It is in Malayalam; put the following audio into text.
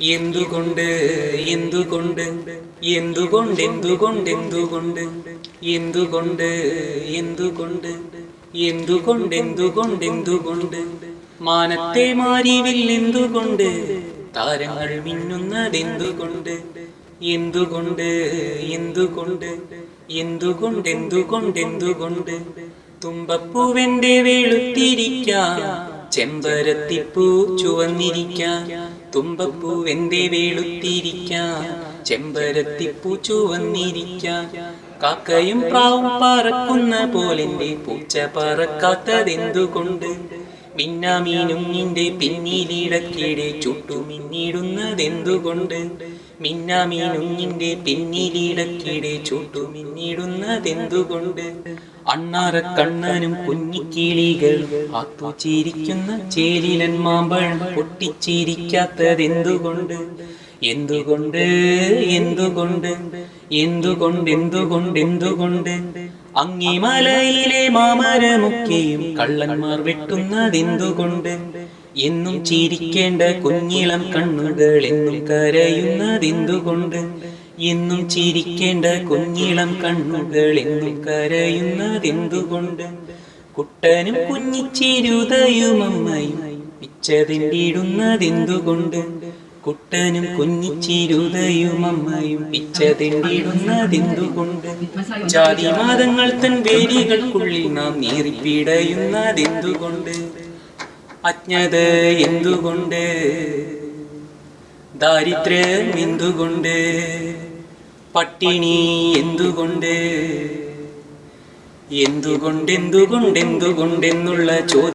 എന്തുകൊണ്ട് എന്തുകൊണ്ട് എന്തുകൊണ്ട് എന്തുകൊണ്ട് എന്തുകൊണ്ട് എന്തുകൊണ്ട് എന്തുകൊണ്ട് എന്തുകൊണ്ട് എന്തുകൊണ്ട് എന്തുകൊണ്ട് മാനത്തെ മാരിവിൽ എന്തുകൊണ്ട് താരങ്ങൾ മിന്നുന്നതെന്തുകൊണ്ട് എന്തുകൊണ്ട് എന്തുകൊണ്ട് എന്തുകൊണ്ട് എന്തുകൊണ്ട് എന്തുകൊണ്ട് തുമ്പപ്പൂവെന്റെ വെളുത്തിരിക്കാൻ ചെമ്പരത്തിപ്പൂ ചുവന്നിരിക്കാൻ തുമ്പപ്പൂവെന്റെ വെളുത്തിരിക്കാൻ ചെമ്പരത്തിപ്പൂ ചുവന്നിരിക്കാൻ കാക്കയും പ്രാവും പറക്കുന്ന പോലെന്റെ പൂച്ച പറക്കാത്തതെന്തുകൊണ്ട് മിന്നാമീനും നിന്റെ പിന്നിലിടക്കിടെ ചുട്ടുമിന്നിടുന്നതെന്തുകൊണ്ട് മിന്നാമീനും നിന്റെ പിന്നിലിടക്കിടെ ചുട്ടുമിന്നിടുന്നതെന്തുകൊണ്ട് അണ്ണാറ കണ്ണനും കുഞ്ഞിക്കിളികൾ ആത്തുചിരിക്കുന്ന ചേലിലൻ മാമ്പഴം പൊട്ടിച്ചിരിക്കാത്തതെന്തുകൊണ്ട് എന്തുകൊണ്ട് എന്തുകൊണ്ട് എന്തുകൊണ്ട് എന്തുകൊണ്ട് എന്തുകൊണ്ട് അങ്ങിമലയിലെ മാമരമൊക്കെയും കള്ളന്മാർ വെട്ടുന്നതെന്തുകൊണ്ട് എന്നും ചിരിക്കേണ്ട കുഞ്ഞിളം കണ്ണുകൾ എന്നും കരയുന്നതെന്തുകൊണ്ട് എന്നും ചിരിക്കേണ്ട കുഞ്ഞിളം കണ്ണുകൾ എന്നും കരയുന്നതെന്തുകൊണ്ട് കുട്ടനും കുഞ്ഞിച്ചിരുതയും അമ്മയും പിച്ചതിണ്ടിടുന്നതെന്തുകൊണ്ട് കുട്ടനും കുഞ്ഞിച്ചിരുതയും അമ്മയും പിച്ചതിണ്ടിടുന്നതെന്തുകൊണ്ട് ജാതി മതങ്ങൾ തൻ വേലികൾക്കുള്ളിൽ നാം നീറിപ്പിടയുന്നതെന്തുകൊണ്ട് അജ്ഞത എന്തുകൊണ്ട് ദാരിദ്ര്യം എന്തുകൊണ്ട് പട്ടിണി എന്തുകൊണ്ട് എന്തുകൊണ്ട് എന്തുകൊണ്ട് എന്തുകൊണ്ട് എന്നുള്ള ചോദ്യം